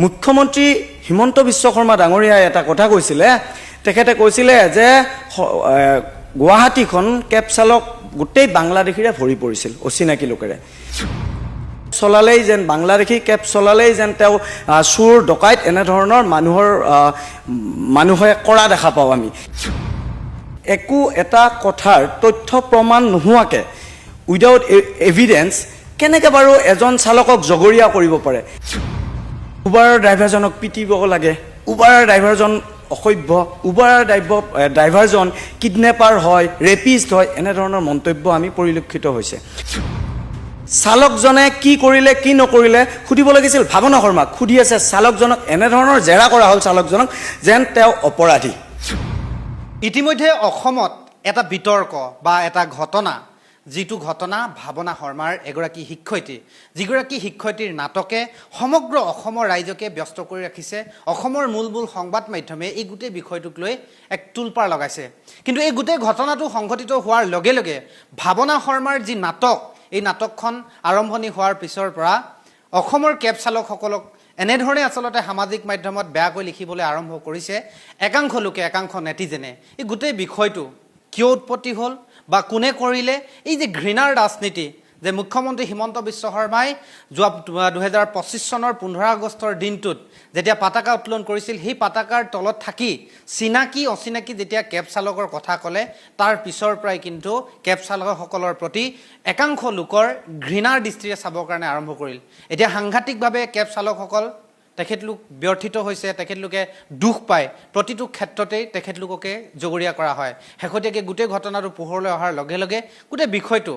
মুখ্যমন্ত্ৰী হিমন্ত বিশ্ব শৰ্মা ডাঙৰীয়াই এটা কথা কৈছিলে। তেখেতে কৈছিলে যে গুৱাহাটীখন কেব চালক গোটেই বাংলাদেশীৰে ভৰি পৰিছিল, অচিনাকি লোকেৰে। চলালেই যেন বাংলাদেশী কেব চলালেই যেন তেওঁ চোৰ ডকাইত এনেধৰণৰ মানুহে কৰা দেখা পাওঁ আমি। একো এটা কথাৰ তথ্য প্ৰমাণ নোহোৱাকৈ উইদাউট এভিডেন্স কেনেকৈ বাৰু এজন চালকক জগৰীয়া কৰিব পাৰে? উবাৰৰ ড্ৰাইভাৰজনক পিটিব লাগে, উবাৰৰ ড্ৰাইভাৰজন অসভ্য, উবাৰৰ ড্ৰাইভাৰজন কিডনেপাৰ হয়, ৰেপিষ্ট হয়, এনেধৰণৰ মন্তব্য আমি পৰিলক্ষিত হৈছে। চালকজনে কি কৰিলে কি নকৰিলে সুধিব লাগিছিল ভাৱনা শৰ্মাক। সুধি আছে চালকজনক, এনেধৰণৰ জেৰা কৰা হ'ল চালকজনক যেন তেওঁ অপৰাধী। ইতিমধ্যে অসমত এটা বিতৰ্ক বা এটা ঘটনা, যিটো ঘটনা ভাৱনা শৰ্মাৰ এগৰাকী শিক্ষয়িত্ৰী, যিগৰাকী শিক্ষয়িত্ৰীৰ নাটকে সমগ্ৰ অসমৰ ৰাইজকে ব্যস্ত কৰি ৰাখিছে। অসমৰ মূল সংবাদ মাধ্যমে এই গোটেই বিষয়টোক লৈ এক তোলপাৰ লগাইছে। কিন্তু এই গোটেই ঘটনাটো সংঘটিত হোৱাৰ লগে লগে ভাৱনা শৰ্মাৰ যি নাটক, এই নাটকখন আৰম্ভণি হোৱাৰ পিছৰ পৰা অসমৰ কেব চালকসকলক এনেধৰণে আচলতে সামাজিক মাধ্যমত বেয়াকৈ লিখিবলৈ আৰম্ভ কৰিছে একাংশ লোকে, একাংশ নেটিজেনে। এই গোটেই বিষয়টো কিয় উৎপত্তি হ'ল বা কোনে কৰিলে, এই যে ঘৃণাৰ ৰাজনীতি, যে মুখ্যমন্ত্ৰী হিমন্ত বিশ্ব শৰ্মাই যোৱা 2025 চনৰ 15 আগষ্টৰ দিনটোত যেতিয়া পতাকা উত্তোলন কৰিছিল, সেই পতাকাৰ তলত থাকি চিনাকি অচিনাকি যেতিয়া কেব চালকৰ কথা ক'লে, তাৰ পিছৰ পৰাই কিন্তু কেব চালকসকলৰ প্ৰতি একাংশ লোকৰ ঘৃণাৰ দৃষ্টিৰে চাবৰ কাৰণে আৰম্ভ কৰিল। এতিয়া সাংঘাতিকভাৱে কেব চালকসকল তেখেতলোক ব্যৰ্থিত হৈছে, তেখেতলোকে দুখ পায়, প্ৰতিটো ক্ষেত্ৰতেই তেখেতলোককে জগৰীয়া কৰা হয়। শেহতীয়াকৈ গোটেই ঘটনাটো পোহৰলৈ অহাৰ লগে লগে গোটেই বিষয়টো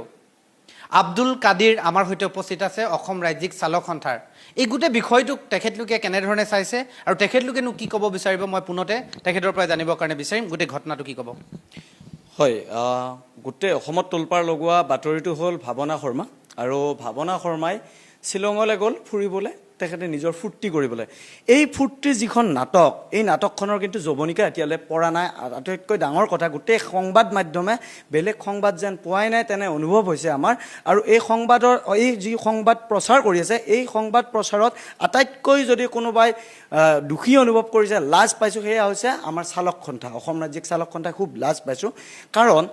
আব্দুল কাদিৰ আমাৰ সৈতে উপস্থিত আছে, অসম ৰাজ্যিক চালক সন্থাৰ। এই গোটেই বিষয়টোক তেখেতলোকে কেনেধৰণে চাইছে আৰু তেখেতলোকেনো কি ক'ব বিচাৰিব, মই পুনতে তেখেতৰ পৰা জানিবৰ কাৰণে বিচাৰিম গোটেই ঘটনাটো কি ক'ব। হয়, গোটেই অসমত তোলপাৰ লগোৱা বাতৰিটো হ'ল ভাৱনা শৰ্মা। আৰু ভাৱনা শৰ্মাই শ্বিলঙলৈ গ'ল ফুৰিবলৈ, তেখেতে নিজৰ ফূৰ্তি কৰিবলৈ। এই ফূৰ্তিৰ যিখন নাটক, এই নাটকখনৰ কিন্তু যৱনিকা এতিয়ালৈ পৰা নাই। আটাইতকৈ ডাঙৰ কথা, গোটেই সংবাদ মাধ্যমে বেলেগ সংবাদ যেন পোৱাই নাই তেনে অনুভৱ হৈছে আমাৰ। আৰু এই যি সংবাদ প্ৰচাৰ কৰি আছে, এই সংবাদ প্ৰচাৰত আটাইতকৈ যদি কোনোবাই দুখী অনুভৱ কৰিছে, লাজ পাইছোঁ, সেয়া হৈছে আমাৰ চালক সন্থা, অসম ৰাজ্যিক চালক সন্থাই খুব লাজ পাইছোঁ। কাৰণ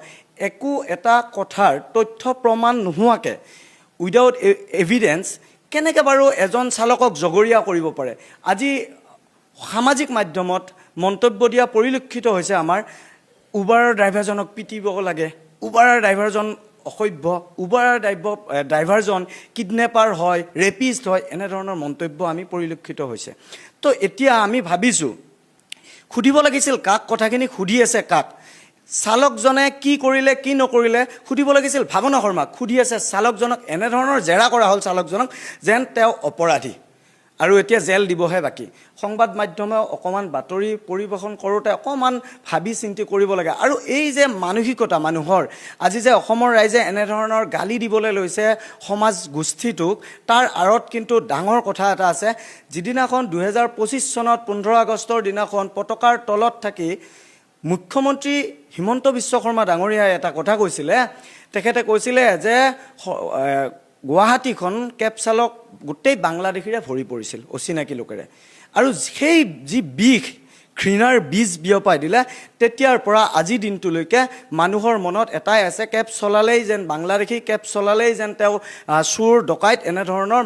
একো এটা কথাৰ তথ্য প্ৰমাণ নোহোৱাকৈ উইদাউট এভিডেন্স কেনেকৈ বাৰু এজন চালকক জগৰীয়া কৰিব পাৰে? আজি সামাজিক মাধ্যমত মন্তব্য দিয়া পৰিলক্ষিত হৈছে আমাৰ, উবাৰৰ ড্ৰাইভাৰজনক পিটিব লাগে, উবাৰৰ ড্ৰাইভাৰজন অসভ্য, উবাৰৰ ড্ৰাইভাৰজন কিডনেপাৰ হয়, ৰেপিষ্ট হয়, এনেধৰণৰ মন্তব্য আমি পৰিলক্ষিত হৈছে। তো এতিয়া আমি ভাবিছোঁ সুধিব লাগিছিল কাক, কথাখিনি সুধি আছে কাক? চালকজনে কি কৰিলে কি নকৰিলে সুধিব লাগিছিল ভাৱনা শৰ্মাক। সুধি আছে চালকজনক, এনেধৰণৰ জেৰা কৰা হ'ল চালকজনক যেন তেওঁ অপৰাধী আৰু এতিয়া জেল দিবহে বাকী। সংবাদ মাধ্যমে অকণমান বাতৰি পৰিৱেশন কৰোঁতে অকণমান ভাবি চিন্তি কৰিব লাগে। আৰু এই যে মানসিকতা মানুহৰ, আজি যে অসমৰ ৰাইজে এনেধৰণৰ গালি দিবলৈ লৈছে সমাজ গোষ্ঠীটোক, তাৰ আঁৰত কিন্তু ডাঙৰ কথা এটা আছে। যিদিনাখন 2025 চনত 15 আগষ্টৰ দিনাখন পতাকাৰ তলত থাকি মুখ্যমন্ত্ৰী হিমন্ত বিশ্ব শৰ্মা ডাঙৰীয়াই এটা কথা কৈছিলে। তেখেতে কৈছিলে যে গুৱাহাটীখন কেব চালক গোটেই বাংলাদেশীৰে ভৰি পৰিছিল, অচিনাকি লোকেৰে। আৰু সেই যি বিষ, ঘৃণাৰ বীজ বিয়পাই দিলে, তেতিয়াৰ পৰা আজিৰ দিনটোলৈকে মানুহৰ মনত এটাই আছে, কেব চলালেই যেন বাংলাদেশী কেব চলালেই যেন তেওঁ চোৰ ডকাইত, এনেধৰণৰ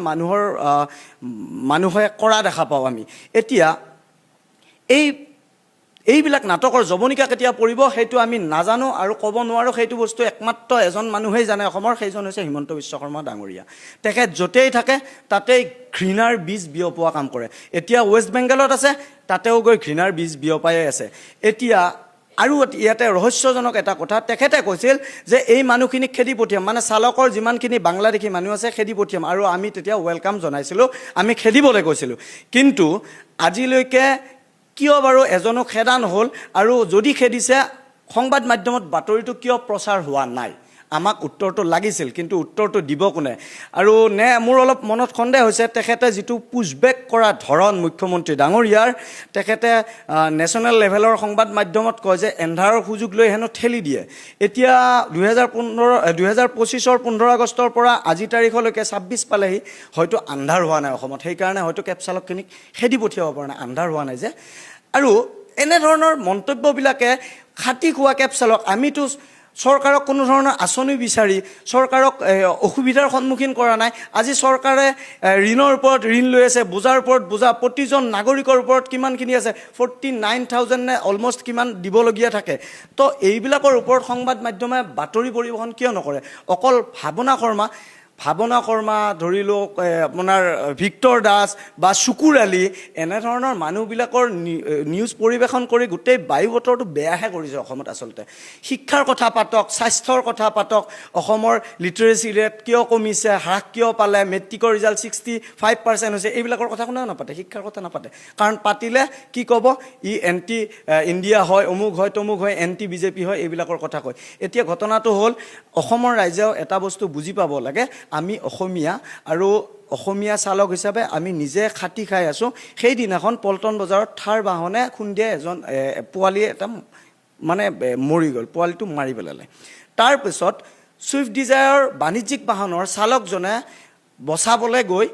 মানুহে কৰা দেখা পাওঁ আমি। এতিয়া এইবিলাক নাটকৰ যৱনিকা কেতিয়া পৰিব সেইটো আমি নাজানো আৰু ক'ব নোৱাৰোঁ। সেইটো বস্তু একমাত্ৰ এজন মানুহেই জানে অসমৰ, সেইজন হৈছে হিমন্ত বিশ্ব শৰ্মা ডাঙৰীয়া। তেখেত য'তেই থাকে তাতেই ঘৃণাৰ বীজ বিয়পোৱা কাম কৰে। এতিয়া ৱেষ্ট বেংগলত আছে, তাতেও গৈ ঘৃণাৰ বীজ বিয়পাই আছে। এতিয়া আৰু ইয়াতে ৰহস্যজনক এটা কথা, তেখেতে কৈছিল যে এই মানুহখিনিক খেদি পঠিয়াম, মানে চালকৰ যিমানখিনি বাংলাদেশী মানুহ আছে খেদি পঠিয়াম। আৰু আমি তেতিয়া ৱেলকাম জনাইছিলোঁ, আমি খেদিবলৈ কৈছিলোঁ। কিন্তু আজিলৈকে কিয় বাৰু এজনো খেদা নহ'ল? আৰু যদি খেদিছে, সংবাদ মাধ্যমত বাতৰিটো কিয় প্ৰচাৰ হোৱা নাই? আমাক উত্তৰটো লাগিছিল, কিন্তু উত্তৰটো দিব কোনে? আৰু নে মোৰ অলপ মনত সন্দেহ হৈছে, তেখেতে যিটো পুছবেক কৰা ধৰণ মুখ্যমন্ত্ৰী ডাঙৰীয়াৰ, তেখেতে নেশ্যনেল লেভেলৰ সংবাদ মাধ্যমত কয় যে এন্ধাৰৰ সুযোগ লৈ হেনো ঠেলি দিয়ে। এতিয়া 2025 15 আগষ্টৰ পৰা আজি তাৰিখলৈকে 26 পালেহি, হয়তো আন্ধাৰ হোৱা নাই অসমত, সেইকাৰণে হয়তো কেব চালকখিনিক খেদি পঠিয়াব পৰা নাই, আন্ধাৰ হোৱা নাই যে। আৰু এনেধৰণৰ মন্তব্যবিলাকে খাটি খোৱা কেব চালক, আমিতো চৰকাৰক কোনো ধৰণৰ আঁচনি বিচাৰি চৰকাৰক অসুবিধাৰ সন্মুখীন কৰা নাই। আজি চৰকাৰে ঋণৰ ওপৰত ঋণ লৈ আছে, বোজাৰ ওপৰত বোজা, প্ৰতিজন নাগৰিকৰ ওপৰত কিমানখিনি আছে, 49,000 নে অলমষ্ট কিমান দিবলগীয়া থাকে। তো এইবিলাকৰ ওপৰত সংবাদ মাধ্যমে বাতৰি পৰিৱেশন কিয় নকৰে? অকল ভাৱনা শৰ্মা ধৰি লওক, আপোনাৰ ভিক্টৰ দাস বা শুকুৰ আলী, এনেধৰণৰ মানুহবিলাকৰ নিউজ পৰিৱেশন কৰি গোটেই বায়ু বতৰটো বেয়াহে কৰিছে অসমত। আচলতে শিক্ষাৰ কথা পাতক, স্বাস্থ্যৰ কথা পাতক, অসমৰ লিটাৰেচি ৰেট কিয় কমিছে, হ্ৰাস কিয় পালে, মেট্ৰিকৰ ৰিজাল্ট 65% হৈছে, এইবিলাকৰ কথা কোনেও নাপাতে, শিক্ষাৰ কথা নাপাতে। কাৰণ পাতিলে কি ক'ব, ই এণ্টি ইণ্ডিয়া হয়, অমুক হয় তমুক হয়, এণ্টি বিজেপি হয়, এইবিলাকৰ কথা কয়। এতিয়া ঘটনাটো হ'ল, অসমৰ ৰাইজেও এটা বস্তু বুজি পাব লাগে, আমি অসমীয়া, আৰু অসমীয়া চালক হিচাপে আমি নিজে খাটি খাই আছোঁ। সেইদিনাখন পল্টন বজাৰত থাৰ বাহনে খুন্দিয়াই এজন পোৱালি এটা মানে মৰি গ'ল, পোৱালিটো মাৰি পেলালে। তাৰপিছত ছুইফ্ট ডিজায়াৰ বাণিজ্যিক বাহনৰ চালকজনে বচাবলৈ গৈ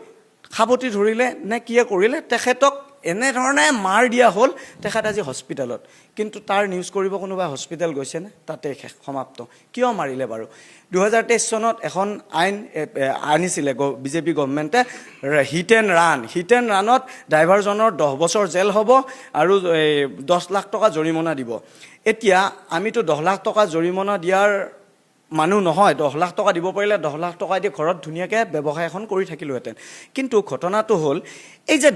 সাৱটি ধৰিলে নে কিয়ে কৰিলে, তেখেতক এনেধৰণে মাৰ দিয়া হ'ল, তেখেত আজি হস্পিটেলত। কিন্তু তাৰ নিউজ কৰিব কোনোবাই হস্পিটেল গৈছেনে? তাতে সমাপ্ত। কিয় মাৰিলে বাৰু? 2023 চনত এখন আইন আনিছিলে বিজেপি গভৰ্ণমেণ্টে, হিট এণ্ড ৰাণত ড্ৰাইভাৰজনৰ 10 বছৰ জেল হ'ব আৰু 10 লাখ টকা জৰিমনা দিব। এতিয়া আমিতো 10 লাখ টকা জৰিমনা দিয়াৰ মানুহ নহয়। 10 লাখ টকা দিব পাৰিলে 10 লাখ টকা দি ঘৰত ধুনীয়াকৈ ব্যৱসায় এখন কৰি থাকিলোহেঁতেন। কিন্তু ঘটনাটো হ'ল, এই যে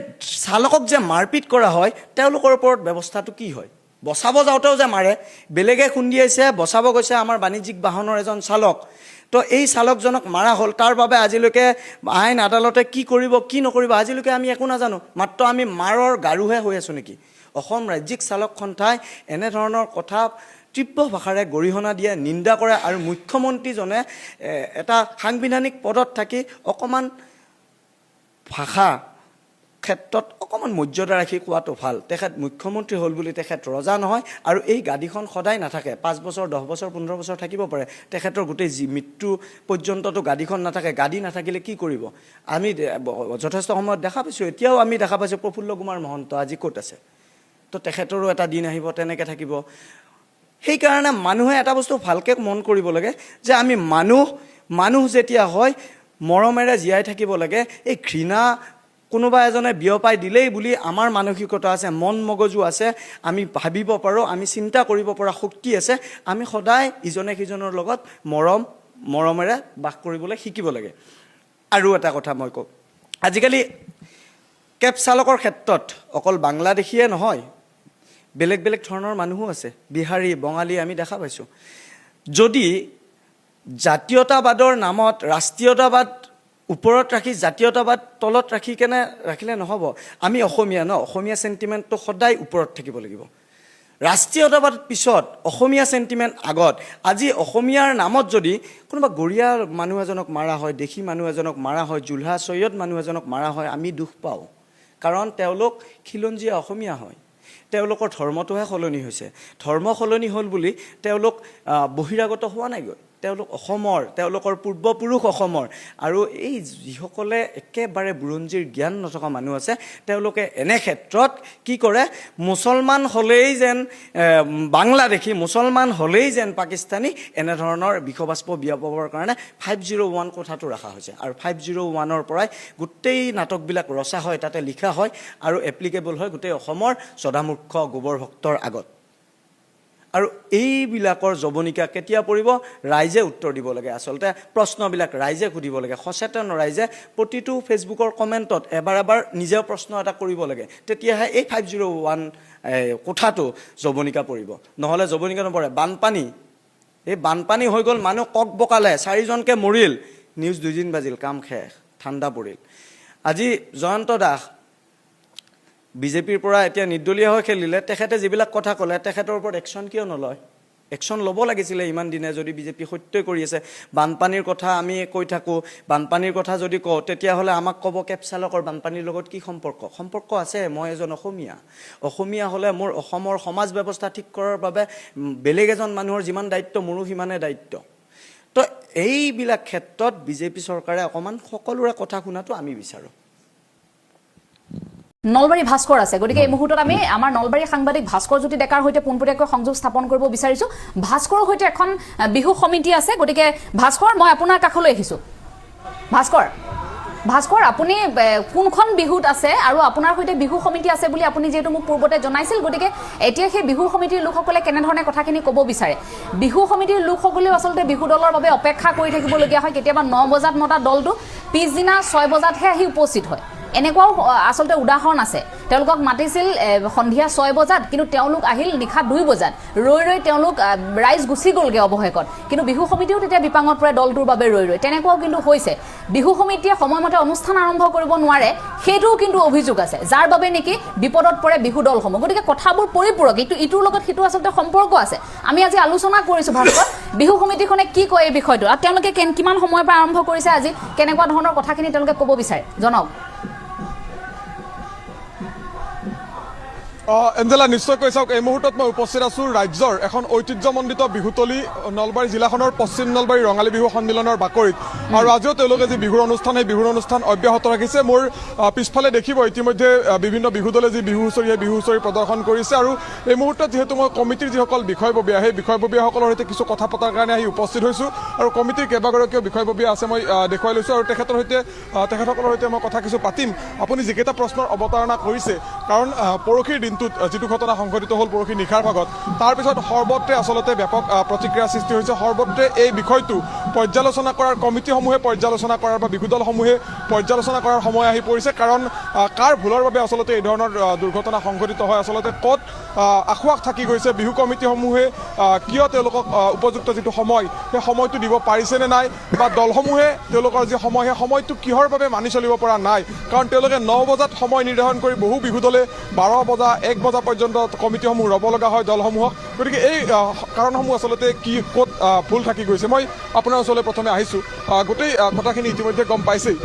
চালকক যে মাৰপিট কৰা হয়, তেওঁলোকৰ ওপৰত ব্যৱস্থাটো কি হয়? বচাব যাওঁতেও যে মাৰে, বেলেগে খুন্দিয়াইছে, বচাব গৈছে আমাৰ বাণিজ্যিক বাহনৰ এজন চালক। তো এই চালকজনক মাৰা হ'ল, তাৰ বাবে আজিলৈকে আইন আদালতে কি কৰিব কি নকৰিব আজিলৈকে আমি একো নাজানো। মাত্ৰ আমি মাৰৰ গাৰুহে হৈ আছোঁ নেকি? অসম ৰাজ্যিক চালক সন্থাই এনেধৰণৰ কথা তীব্ৰ ভাষাৰে গৰিহণা দিয়ে, নিন্দা কৰে। আৰু মুখ্যমন্ত্ৰীজনে এটা সাংবিধানিক পদত থাকি অকণমান ভাষা ক্ষেত্ৰত অকণমান মৰ্যাদা ৰাখি কোৱাটো ভাল। তেখেত মুখ্যমন্ত্ৰী হ'ল বুলি তেখেত ৰজা নহয়, আৰু এই গাদীখন সদায় নাথাকে। 5 বছৰ 10 বছৰ 15 বছৰ থাকিব পাৰে, তেখেতৰ গোটেই মৃত্যু পৰ্যন্ততো গাদীখন নাথাকে। গাদী নাথাকিলে কি কৰিব? আমি যথেষ্ট সময়ত দেখা পাইছোঁ, এতিয়াও আমি দেখা পাইছোঁ প্ৰফুল্ল কুমাৰ মহন্ত আজি ক'ত আছে? তো তেখেতৰো এটা দিন আহিব, তেনেকৈ থাকিব। সেইকাৰণে মানুহে এটা বস্তু ভালকৈ মন কৰিব লাগে যে আমি মানুহ যেতিয়া হয়, মৰমেৰে জীয়াই থাকিব লাগে। এই ঘৃণা কোনোবা এজনে বিয়পাই দিলেই বুলি আমাৰ মানসিকতা আছে, মন মগজু আছে, আমি ভাবিব পাৰোঁ, আমি চিন্তা কৰিব পৰা শক্তি আছে। আমি সদায় ইজনে সিজনৰ লগত মৰমেৰে বাস কৰিবলৈ শিকিব লাগে। আৰু এটা কথা মই কওঁ, আজিকালি কেব চালকৰ ক্ষেত্ৰত অকল বাংলাদেশীয়ে নহয়, বেলেগ বেলেগ ধৰণৰ মানুহো আছে, বিহাৰী, বঙালী আমি দেখা পাইছোঁ। যদি জাতীয়তাবাদৰ নামত ৰাষ্ট্ৰীয়তাবাদ ওপৰত ৰাখি জাতীয়তাবাদ তলত ৰাখিলে নহ'ব। আমি অসমীয়া ন, অসমীয়া চেণ্টিমেণ্টটো সদায় ওপৰত থাকিব লাগিব। ৰাষ্ট্ৰীয়তাবাদ পিছত, অসমীয়া চেণ্টিমেণ্ট আগত। আজি অসমীয়াৰ নামত যদি কোনোবা গৰীয়া মানুহ এজনক মাৰা হয়, দেশী মানুহ এজনক মাৰা হয়, জুলহা চৈয়দ মানুহ এজনক মাৰা হয়, আমি দুখ পাওঁ। কাৰণ তেওঁলোক খিলঞ্জীয়া অসমীয়া হয়, তেওঁলোকৰ ধৰ্মটোহে সলনি হৈছে। ধৰ্ম সলনি হ'ল বুলি তেওঁলোক বহিৰাগত হোৱা নাইগৈ, তেওঁলোক অসমৰ, তেওঁলোকৰ পূৰ্বপুৰুষ অসমৰ। আৰু এই যিসকলে একেবাৰে বুৰঞ্জীৰ জ্ঞান নথকা মানুহ আছে, তেওঁলোকে এনে ক্ষেত্ৰত কি কৰে, মুছলমান হ'লেই যেন বাংলাদেশী, মুছলমান হ'লেই যেন পাকিস্তানী, এনেধৰণৰ বিষবাস্প বিয়পাবৰ কাৰণে 501 কথাটো ৰখা হৈছে। আৰু 501ৰ পৰাই গোটেই নাটকবিলাক ৰচা হয়, তাতে লিখা হয় আৰু এপ্লিকেবল হয় গোটেই অসমৰ চদামূৰ্খ গোবৰ ভক্তৰ আগত। আৰু এইবিলাকৰ জবনিকা কেতিয়া পৰিব? ৰাইজে উত্তৰ দিব লাগে। আচলতে প্ৰশ্নবিলাক ৰাইজে সুধিব লাগে। সচেতন ৰাইজে প্ৰতিটো ফেচবুকৰ কমেণ্টত এবাৰ নিজেও প্ৰশ্ন এটা কৰিব লাগে। তেতিয়াহে এই 501 কথাটো জবনিকা পৰিব, নহ'লে জবনিকা নপৰে। এই বানপানী হৈ গ'ল, মানুহ কক বকালে, 4জনকৈ মৰিল, নিউজ 2 দিন বাজিল, কাম শেষ, ঠাণ্ডা পৰিল। আজি জয়ন্ত দাস বিজেপিৰ পৰা এতিয়া নিৰ্দলীয় হৈ খেলিলে, তেখেতে যিবিলাক কথা ক'লে, তেখেতৰ ওপৰত একশ্যন কিয় নলয়? একশ্যন ল'ব লাগিছিলে ইমান দিনে যদি বিজেপি সত্যই কৰি আছে। বানপানীৰ কথা আমি কৈ থাকোঁ, বানপানীৰ কথা যদি কওঁ তেতিয়াহ'লে আমাক ক'ব কেব চালকৰ বানপানীৰ লগত কি সম্পৰ্ক আছে? মই এজন অসমীয়া হ'লে মোৰ অসমৰ সমাজ ব্যৱস্থা ঠিক কৰাৰ বাবে বেলেগ এজন মানুহৰ যিমান দায়িত্ব মোৰো সিমানে দায়িত্ব। তো এইবিলাক ক্ষেত্ৰত বিজেপি চৰকাৰে অকণমান সকলোৰে কথা শুনাটো আমি বিচাৰোঁ। নলবাৰী ভাস্কৰ আছে, গতিকে এই মুহূৰ্তত আমি আমাৰ নলবাৰী সাংবাদিক ভাস্কৰ জ্যোতি ডেকাৰ সৈতে পোনপটীয়াকৈ সংযোগ স্থাপন কৰিব বিচাৰিছোঁ। ভাস্কৰৰ সৈতে এখন বিহু সমিতি আছে, গতিকে ভাস্কৰ মই আপোনাৰ কাষলৈ আহিছোঁ। ভাস্কৰ আপুনি কোনখন বিহুত আছে আৰু আপোনাৰ সৈতে বিহু সমিতি আছে বুলি আপুনি যিহেতু মোক পূৰ্বতে জনাইছিল, গতিকে এতিয়া সেই বিহু সমিতিৰ লোকসকলে কেনেধৰণে কথাখিনি ক'ব বিচাৰে? বিহু সমিতিৰ লোকসকলেও আচলতে বিহু দলৰ বাবে অপেক্ষা কৰি থাকিবলগীয়া হয়। কেতিয়াবা 9 বজাত মতা দলটো পিছদিনা 6 বজাতহে আহি উপস্থিত হয়। এনেকুৱাও আচলতে উদাহৰণ আছে। তেওঁলোকক মাতিছিল সন্ধিয়া 6 বজাত, কিন্তু তেওঁলোক আহিল নিশা 2 বজাত। ৰৈ তেওঁলোক ৰাইজ গুচি গ'লগৈ অৱশেষত। কিন্তু বিহু সমিতিও তেতিয়া বিপাঙত পৰে দলটোৰ বাবে ৰৈ তেনেকুৱাও কিন্তু হৈছে। বিহু সমিতিয়ে সময়মতে অনুষ্ঠান আৰম্ভ কৰিব নোৱাৰে, সেইটোও কিন্তু অভিযোগ আছে, যাৰ বাবে নেকি বিপদত পৰে বিহু দলসমূহ। গতিকে কথাবোৰ পৰিপূৰক, ইটোৰ লগত সিটো আচলতে সম্পৰ্ক আছে। আমি আজি আলোচনা কৰিছোঁ ভাস্কৰ, বিহু সমিতিখনে কি কয় এই বিষয়টো, আৰু তেওঁলোকে কিমান সময়ৰ পৰা আৰম্ভ কৰিছে, আজি কেনেকুৱা ধৰণৰ কথাখিনি তেওঁলোকে ক'ব বিচাৰে জনাওক। এঞ্জেলা, নিশ্চয়কৈ চাওক, এই মুহূৰ্তত মই উপস্থিত আছোঁ ৰাজ্যৰ এখন ঐতিহ্যমণ্ডিত বিহুতলী নলবাৰী জিলাখনৰ পশ্চিম নলবাৰী ৰঙালী বিহু সন্মিলনৰ বাকৰিত। আৰু আজিও তেওঁলোকে যি বিহুৰ অনুষ্ঠান, সেই বিহুৰ অনুষ্ঠান অব্যাহত ৰাখিছে। মোৰ পিছফালে দেখিব ইতিমধ্যে বিভিন্ন বিহু দলে যি বিহু হুঁচৰি প্ৰদৰ্শন কৰিছে। আৰু এই মুহূৰ্তত যিহেতু মই কমিটিৰ যিসকল বিষয়ববীয়া, সেই বিষয়ববীয়াসকলৰ সৈতে কিছু কথা পতাৰ কাৰণে আহি উপস্থিত হৈছোঁ। আৰু কমিটিৰ কেইবাগৰাকীও বিষয়ববীয়া আছে, মই দেখুৱাই লৈছোঁ। আৰু তেখেতসকলৰ সৈতে মই কথা কিছু পাতিম। আপুনি যিকেইটা প্ৰশ্নৰ অৱতাৰণা কৰিছে, কাৰণ পৰহিৰ দিনটোত যিটো ঘটনা সংঘটিত হ'ল পৰহি নিশাৰ ভাগত, তাৰপিছত সৰ্বত্ৰে আচলতে ব্যাপক প্ৰতিক্ৰিয়াৰ সৃষ্টি হৈছে। সৰ্বত্ৰে এই বিষয়টো পৰ্যালোচনা কৰাৰ, কমিটিসমূহে পৰ্যালোচনা কৰাৰ বা বিহু দলসমূহে পৰ্যালোচনা কৰাৰ সময় আহি পৰিছে। কাৰণ কাৰ ভুলৰ বাবে আচলতে এই ধৰণৰ দুৰ্ঘটনা সংঘটিত হয়, আচলতে ক'ত আঁসুৱাহ থাকি গৈছে, বিহু কমিটিসমূহে কিয় তেওঁলোকক উপযুক্ত যিটো সময়, সেই সময়টো দিব পাৰিছেনে নাই, বা দলসমূহে তেওঁলোকৰ যি সময়, সেই সময়টো কিহৰ বাবে মানি চলিব পৰা নাই। কাৰণ তেওঁলোকে 9 বজাত সময় নিৰ্ধাৰণ কৰি বহু বিহু দলে 12 বজা 1 বজা পৰ্যন্ত কমিটিসমূহ ৰ'ব লগা হয় দলসমূহক। গতিকে এই কাৰণসমূহ আচলতে ক'ত ভুল থাকি গৈছে, মই আপোনাৰ ওচৰলৈ প্ৰথমে আহিছোঁ। গোটেই কথাখিনি ইতিমধ্যে গম পাইছেই।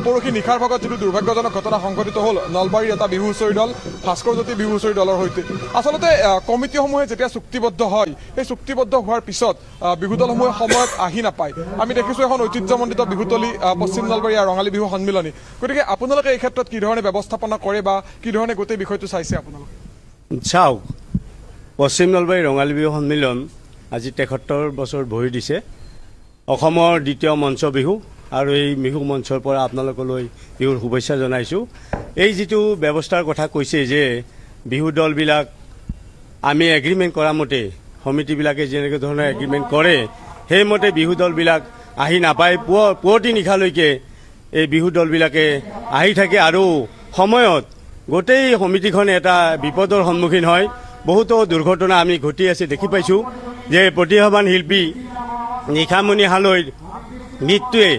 পৰহি নিশাৰ ভাগত যিটো দুৰ্ভাগ্যজনক ঘটনা সংঘটিত হ'ল নলবাৰীৰ এটা বিহু হুঁচৰি দল, ভাস্কৰ জ্যোতি বিহু হুঁচৰি দলৰ সৈতে, আচলতে কমিটিসমূহে যেতিয়া চুক্তিবদ্ধ হয়, সেই চুক্তিবদ্ধ হোৱাৰ পিছত বিহু দলসমূহে সময়ত আহি নাপায়। আমি দেখিছোঁ এখন ঐতিহ্যমণ্ডিত বিহুতলী পশ্চিম নলবাৰী ৰঙালী বিহু সন্মিলনী। গতিকে আপোনালোকে এই ক্ষেত্ৰত কি ধৰণে ব্যৱস্থাপনা কৰে বা কি ধৰণে গোটেই বিষয়টো চাইছে আপোনালোকে? চাওক, পশ্চিম নলবাৰী ৰঙালী বিহু সন্মিলন আজি 73 বছৰ ভৰি দিছে। অসমৰ দ্বিতীয় মঞ্চ বিহু, আৰু এই বিহু মঞ্চৰ পৰা আপোনালোকলৈ বিহুৰ শুভেচ্ছা জনাইছোঁ। এই যিটো ব্যৱস্থাৰ কথা কৈছে যে বিহু দলবিলাক আমি এগ্ৰিমেণ্ট কৰা মতে, সমিতিবিলাকে যেনেকৈ ধৰণৰ এগ্ৰিমেণ্ট কৰে সেইমতে বিহু দলবিলাক আহি নাপায়। পুৱতি নিশালৈকে এই বিহু দলবিলাকে আহি থাকে, আৰু সময়ত গোটেই সমিতিখন এটা বিপদৰ সন্মুখীন হয়। বহুতো দুৰ্ঘটনা আমি ঘটি আছে দেখি পাইছোঁ, যে প্ৰতিভাৱান শিল্পী নিশামণি হালৈৰ মৃত্যুৱে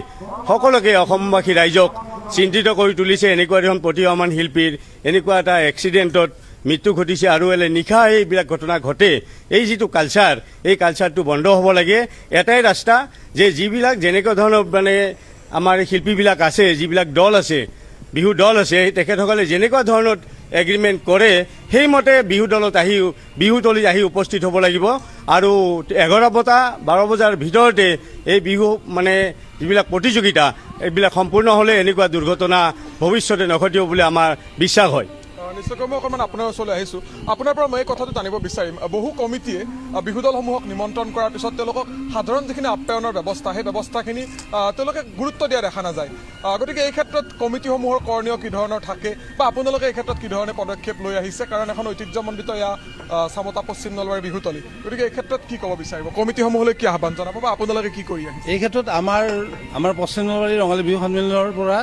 সকলোকে, অসমবাসী ৰাইজক চিন্তিত কৰি তুলিছে। এনেকুৱা এখন প্ৰতিভাৱান শিল্পীৰ এনেকুৱা এটা এক্সিডেণ্টত মৃত্যু ঘটিছে, আৰু নিশা এইবিলাক ঘটনা ঘটে। এই যিটো কালচাৰ, এই কালচাৰটো বন্ধ হ'ব লাগে। এটাই ৰাস্তা, যে যিবিলাক যেনেকুৱা ধৰণৰ আমাৰ শিল্পীবিলাক আছে, যিবিলাক দল আছে, বিহু দল আছে, তেখেতসকলে যেনেকুৱা ধৰণৰ এগ্ৰিমেণ্ট কৰে সেইমতে বিহু দলত আহি, বিহুতলীত আহি উপস্থিত হ'ব লাগিব। আৰু 11 বজা 12 বজাৰ ভিতৰতে এই বিহু যিবিলাক প্ৰতিযোগিতা, এইবিলাক সম্পূৰ্ণ হ'লে এনেকুৱা দুৰ্ঘটনা ভৱিষ্যতে নঘটিব বুলি আমাৰ বিশ্বাস হয়। নিশ্চয়কৈ মই অকণমান আপোনাৰ ওচৰলৈ আহিছোঁ। আপোনাৰ পৰা মই এই কথাটো জানিব বিচাৰিম, বহু কমিটিয়ে বিহু দলসমূহক নিমন্ত্ৰণ কৰাৰ পিছত তেওঁলোকক সাধাৰণ যিখিনি আপ্যায়নৰ ব্যৱস্থা, সেই ব্যৱস্থাখিনি তেওঁলোকে গুৰুত্ব দিয়া দেখা নাযায়। গতিকে এই ক্ষেত্ৰত কমিটিসমূহৰ কৰণীয় কি ধৰণৰ থাকে, বা আপোনালোকে এই ক্ষেত্ৰত কি ধৰণে পদক্ষেপ লৈ আহিছে? কাৰণ এখন ঐতিহ্যমণ্ডিত চামতা পশ্চিম নলবাৰী বিহুতলী, গতিকে এই ক্ষেত্ৰত কি ক'ব বিচাৰিব? কমিটিসমূহলৈ কি আহ্বান জনাব, বা আপোনালোকে কি কৰি আহিছে? এই ক্ষেত্ৰত আমাৰ পশ্চিম নলবাৰী ৰঙালী বিহু সন্মিলনৰ পৰা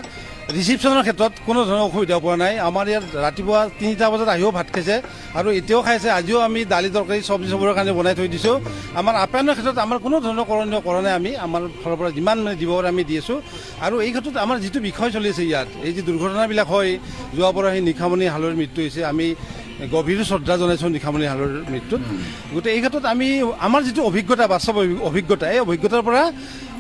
ৰিচিপশ্যনৰ ক্ষেত্ৰত কোনো ধৰণৰ অসুবিধা পোৱা নাই। আমাৰ ইয়াত ৰাতিপুৱা 3টা বজাত আহিও ভাত খাইছে, আৰু এতিয়াও খাইছে। আজিও আমি দালি তৰকাৰী চব্জি চবৰে কাৰণে বনাই থৈ দিছোঁ। আমাৰ আপ্যায়নৰ ক্ষেত্ৰত আমাৰ কোনো ধৰণৰ কৰণীয় কৰা নাই। আমি আমাৰ ফালৰ পৰা যিমান দিব পাৰে আমি দি আছোঁ। আৰু এই ক্ষেত্ৰত আমাৰ যিটো বিষয় চলি আছে ইয়াত, এই যি দুৰ্ঘটনাবিলাক হয়, যোৱা পৰা সেই নিশামণি হালৈৰ মৃত্যু হৈছে, আমি গভীৰ শ্ৰদ্ধা জনাইছোঁ নিশামণি হালৈৰ মৃত্যুত। গতিকে এই ক্ষেত্ৰত আমি আমাৰ যিটো অভিজ্ঞতা বাস্তৱ অভিজ্ঞতা এই অভিজ্ঞতাৰ পৰা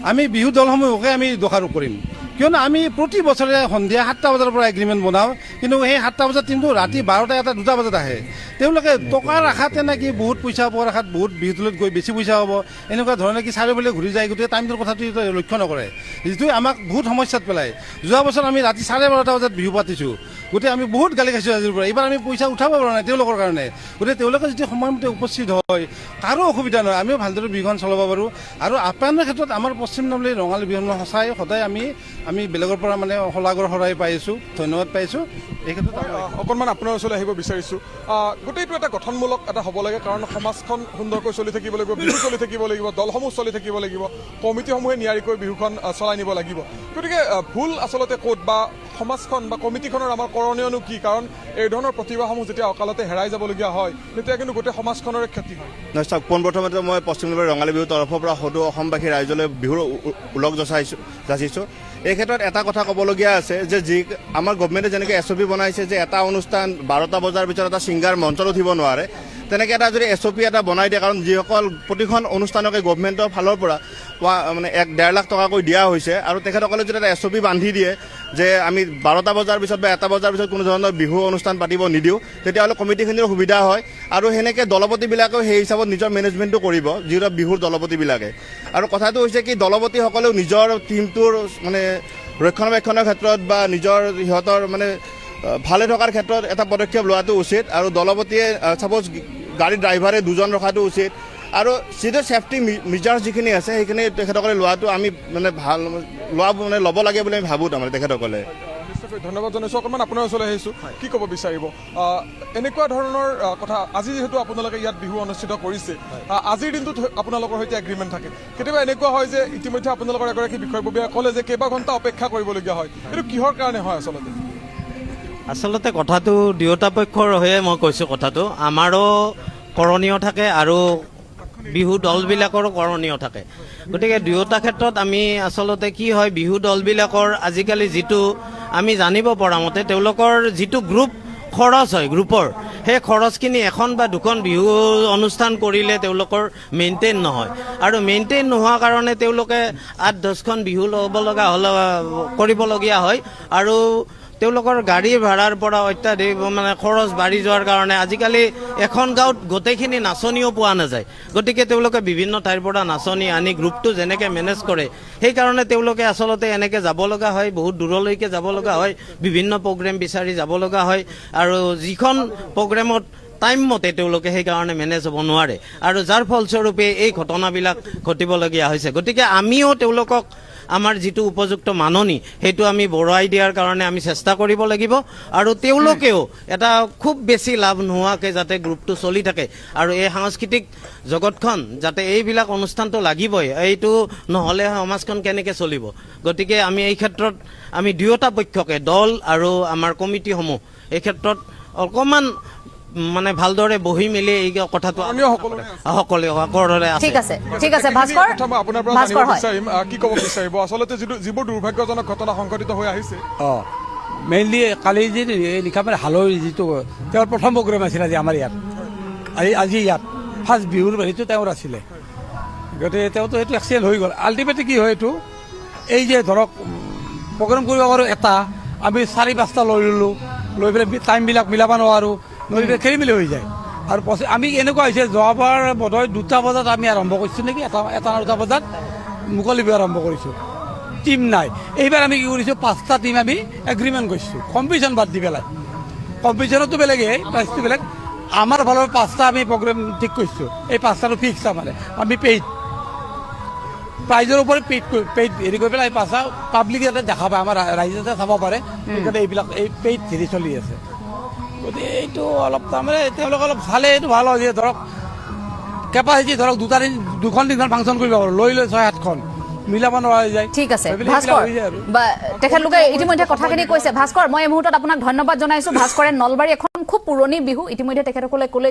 আমি বিহু দলসমূহকে আমি দোষাৰোপ কৰিম, কিয়নো আমি প্ৰতি বছৰে সন্ধিয়া 7টা বজাৰ পৰা এগ্ৰিমেণ্ট বনাওঁ, কিন্তু সেই 7টা বজাত টিমটো ৰাতি 12টা 1টা 2টা বজাত আহে। তেওঁলোকে টকাৰ আশাতে নেকি বহুত পইচা পোৱাৰ আশাত বহুত বিহুতলত গৈ বেছি পইচা হ'ব এনেকুৱা ধৰণে কি চাৰিওফালে ঘূৰি যায়, গোটেই টাইমটোৰ কথাটো লক্ষ্য নকৰে, যিটোৱে আমাক বহুত সমস্যাত পেলায়। যোৱা বছৰ আমি ৰাতি 12:30 বজাত বিহু পাতিছোঁ, গতিকে আমি বহুত গালি খাইছোঁ আজিৰ পৰা। এইবাৰ আমি পইচা উঠাব পৰা নাই তেওঁলোকৰ কাৰণে। গতিকে তেওঁলোকে যদি সময়মতে উপস্থিত হয় কাৰো অসুবিধা নহয়, আমিও ভালদৰে বিহুখন চলাব পাৰোঁ। আৰু আপ্যায়নৰ ক্ষেত্ৰত আমাৰ পশ্চিম নলবাৰী ৰঙালী বিহুখন সঁচাই সদায় আমি বেলেগৰ পৰা মানে শলাগৰ শৰাই পাইছোঁ, ধন্যবাদ পাইছোঁ। এই ক্ষেত্ৰত অকণমান আপোনাৰ ওচৰলৈ আহিব বিচাৰিছোঁ। গোটেইটো এটা গঠনমূলক এটা হ'ব লাগে, কাৰণ সমাজখন সুন্দৰকৈ চলি থাকিব লাগিব, বিহু চলি থাকিব লাগিব, দলসমূহ চলি থাকিব লাগিব, কমিটিসমূহে নিয়াৰিকৈ বিহুখন চলাই নিব লাগিব। গতিকে ভুল আচলতে ক'ত বা সমাজখন বা কমিটিখনৰ আমাৰ কৰণীয়নো কি? কাৰণ এই ধৰণৰ প্ৰতিভাসমূহ যেতিয়া অকালতে হেৰাই যাবলগীয়া হয় তেতিয়া কিন্তু গোটেই সমাজখনৰে ক্ষতি হয়। নহয় চাওক, পোনপ্ৰথমতে মই পশ্চিম নলবাৰী ৰঙালী বিহুৰ তৰফৰ পৰা সদৌ অসমবাসী ৰাইজলৈ বিহুৰ ওলগ যাচিছোঁ। এই ক্ষেত্ৰত এটা কথা ক'বলগীয়া আছে যে যি আমাৰ গভমেণ্টে যেনেকৈ SOP বনাইছে যে এটা অনুষ্ঠান 12টা বজাৰ পিছত এটা ছিংগাৰ মঞ্চত উঠিব নোৱাৰে, তেনেকৈ এটা যদি SOP এটা বনাই দিয়ে, কাৰণ যিসকল প্ৰতিখন অনুষ্ঠানকে গভমেণ্টৰ ফালৰ পৰা মানে 1-1.5 লাখ টকাকৈ দিয়া হৈছে, আৰু তেখেতসকলে যদি এটা SOP বান্ধি দিয়ে যে আমি 12টা বজাৰ পিছত বা 1টা বজাৰ পিছত কোনো ধৰণৰ বিহু অনুষ্ঠান পাতিব নিদিওঁ, তেতিয়াহ'লে কমিটিখিনিৰ সুবিধা হয়। আৰু সেনেকৈ দলপতিবিলাকেও সেই হিচাপত নিজৰ মেনেজমেণ্টটো কৰিব, যিহেতু বিহুৰ দলপতিবিলাকে। আৰু কথাটো হৈছে কি, দলপতিসকলেও নিজৰ টীমটোৰ মানে ৰক্ষণাবেক্ষণৰ ক্ষেত্ৰত বা নিজৰ সিহঁতৰ মানে ভালে থকাৰ ক্ষেত্ৰত এটা পদক্ষেপ লোৱাটো উচিত। আৰু দলপতিয়ে ছাপ'জ গাড়ী ড্ৰাইভাৰে 2জন ৰখাটো উচিত। আৰু যিটো ছেফটি মেজাৰ্ছ যিখিনি আছে সেইখিনি তেখেতসকলে লোৱাটো আমি মানে ভাল ল'ব লাগে বুলি আমি ভাবোঁ তাৰমানে তেখেতসকলে। ধন্যবাদ জনাইছোঁ। অকণমান আপোনাৰ ওচৰলৈ আহিছোঁ, কি ক'ব বিচাৰিব এনেকুৱা ধৰণৰ কথা? আজি যিহেতু আপোনালোকে ইয়াত বিহু অনুষ্ঠিত কৰিছে, আজিৰ দিনটোত আপোনালোকৰ সৈতে এগ্ৰিমেণ্ট থাকে, কেতিয়াবা এনেকুৱা হয় যে ইতিমধ্যে আপোনালোকৰ এগৰাকী বিষয়ববীয়াই ক'লে যে কেইবা ঘণ্টা অপেক্ষা কৰিবলগীয়া হয়, এইটো কিহৰ কাৰণে হয় আচলতে? আচলতে কথাটো দুয়োটা পক্ষৰ হৈয়ে মই কৈছোঁ কথাটো। আমাৰো কৰণীয় থাকে আৰু বিহু দলবিলাকৰো কৰণীয় থাকে। গতিকে দুয়োটা ক্ষেত্ৰত আমি আচলতে কি হয়, বিহু দলবিলাকৰ আজিকালি যিটো আমি জানিব পৰা মতে তেওঁলোকৰ যিটো গ্ৰুপ খৰচ হয় গ্ৰুপৰ, সেই খৰচখিনি এখন বা দুখন বিহু অনুষ্ঠান কৰিলে তেওঁলোকৰ মেইনটেইন নহয়। আৰু মেইনটেইন নোহোৱাৰ কাৰণে তেওঁলোকে 8-10খন বিহু ল'ব লগা কৰিবলগীয়া হয়। আৰু তেওঁলোকৰ গাড়ী ভাড়াৰ পৰা অত্যাধিক মানে খৰচ বাঢ়ি যোৱাৰ কাৰণে আজিকালি এখন গাঁৱত গোটেইখিনি নাচনীও পোৱা নাযায়। গতিকে তেওঁলোকে বিভিন্ন ঠাইৰ পৰা নাচনী আনি গ্ৰুপটো যেনেকৈ মেনেজ কৰে, সেইকাৰণে তেওঁলোকে আচলতে এনেকৈ যাব লগা হয়, বহুত দূৰলৈকে যাব লগা হয়, বিভিন্ন প্ৰগ্ৰেম বিচাৰি যাব লগা হয়। আৰু যিখন প্ৰগ্ৰেমত টাইম মতে তেওঁলোকে সেইকাৰণে মেনেজ হ'ব নোৱাৰে, আৰু যাৰ ফলস্বৰূপে এই ঘটনাবিলাক ঘটিবলগীয়া হৈছে। গতিকে আমিও তেওঁলোকক আমাৰ যিটো উপযুক্ত মাননি সেইটো আমি বঢ়াই দিয়াৰ কাৰণে আমি চেষ্টা কৰিব লাগিব। আৰু তেওঁলোকেও এটা খুব বেছি লাভ নোহোৱাকৈ যাতে গ্ৰুপটো চলি থাকে, আৰু এই সাংস্কৃতিক জগতখন যাতে এইবিলাক অনুষ্ঠানটো লাগিবই, এইটো নহ'লে সমাজখন কেনেকৈ চলিব। গতিকে আমি এই ক্ষেত্ৰত আমি দুয়োটা পক্ষকে দল আৰু আমাৰ কমিটিসমূহ এই ক্ষেত্ৰত অকণমান মানে ভালদৰে বহি মেলি এই কথাটো সকলোৰে ঠিক আছে, ঠিক আছে। ভাস্কৰ, আপোনাৰ পৰা জানিব বিচাৰিম কি ক'ব বিচাৰিব আচলতে যিবোৰ দুৰ্ভাগ্যজনক ঘটনা সংঘটিত হৈ আহিছে? মেইনলি কালি যি নিশামণি হালৈৰ যিটো তেওঁৰ প্ৰথম প্ৰগ্ৰেম আছিল আজি আমাৰ ইয়াত, আজি ইয়াত ফাৰ্ষ্ট বিহুৰ হেৰিটো তেওঁৰ আছিলে। গতিকে তেওঁতো সেইটো এক্সিডেণ্ট হৈ গ'ল। আল্টিমেটলি কি হয় এইটো, এই যে ধৰক প্ৰগ্ৰেম কৰিব পাৰোঁ এটা, আমি 4-5টা লৈ ল'লোঁ, লৈ পেলাই টাইমবিলাক মিলাব নোৱাৰোঁ, লৈ পেলাই খেলি মেলি হৈ যায়। আৰু আমি এনেকুৱা হৈছে, যোৱাবাৰ বোধহয় 2টা বজাত আমি আৰম্ভ কৰিছোঁ নেকি, এটা 2টা বজাত মুকলি বিহু আৰম্ভ কৰিছোঁ, টিম নাই। এইবাৰ আমি কি কৰিছোঁ, 5টা টিম আমি এগ্ৰিমেণ্ট কৰিছোঁ, কম্পিটিশ্যন বাদ দি পেলাই। কম্পিটিশ্যনতো বেলেগেই, প্ৰাইচটো বেলেগ। আমাৰ ফালৰ 5টা আমি প্ৰগ্ৰেম ঠিক কৰিছোঁ, এই 5টাটো ফিক্স তাৰমানে আমি পেইড প্ৰাইজৰ ওপৰত পেইড হেৰি কৰি পেলাই 5টা পাব্লিক যাতে দেখা পায়, আমাৰ ৰাইজে যাতে চাব পাৰে, সেইকাৰণে এইবিলাক এই পেইড হেৰি চলি আছে। গতিকে এইটো অলপ তাৰমানে তেওঁলোকে অলপ চালে এইটো ভাল হয় যে ধৰক কেপাচিটি ধৰক 2-3খন ফাংচন কৰিব পাৰোঁ, লৈ 6-7খন মিলাব নোৱাৰা যায়। ঠিক আছে ভাস্কৰ, তেখেতলোকে ইতিমধ্যে কথাখিনি কৈছে। ভাস্কৰ, মই এই মুহূৰ্তত আপোনাক ধন্যবাদ জনাইছোঁ। ভাস্কৰে নলবাৰী এখন খুব পুৰণি বিহু ইতিমধ্যে তেখেতসকলে ক'লে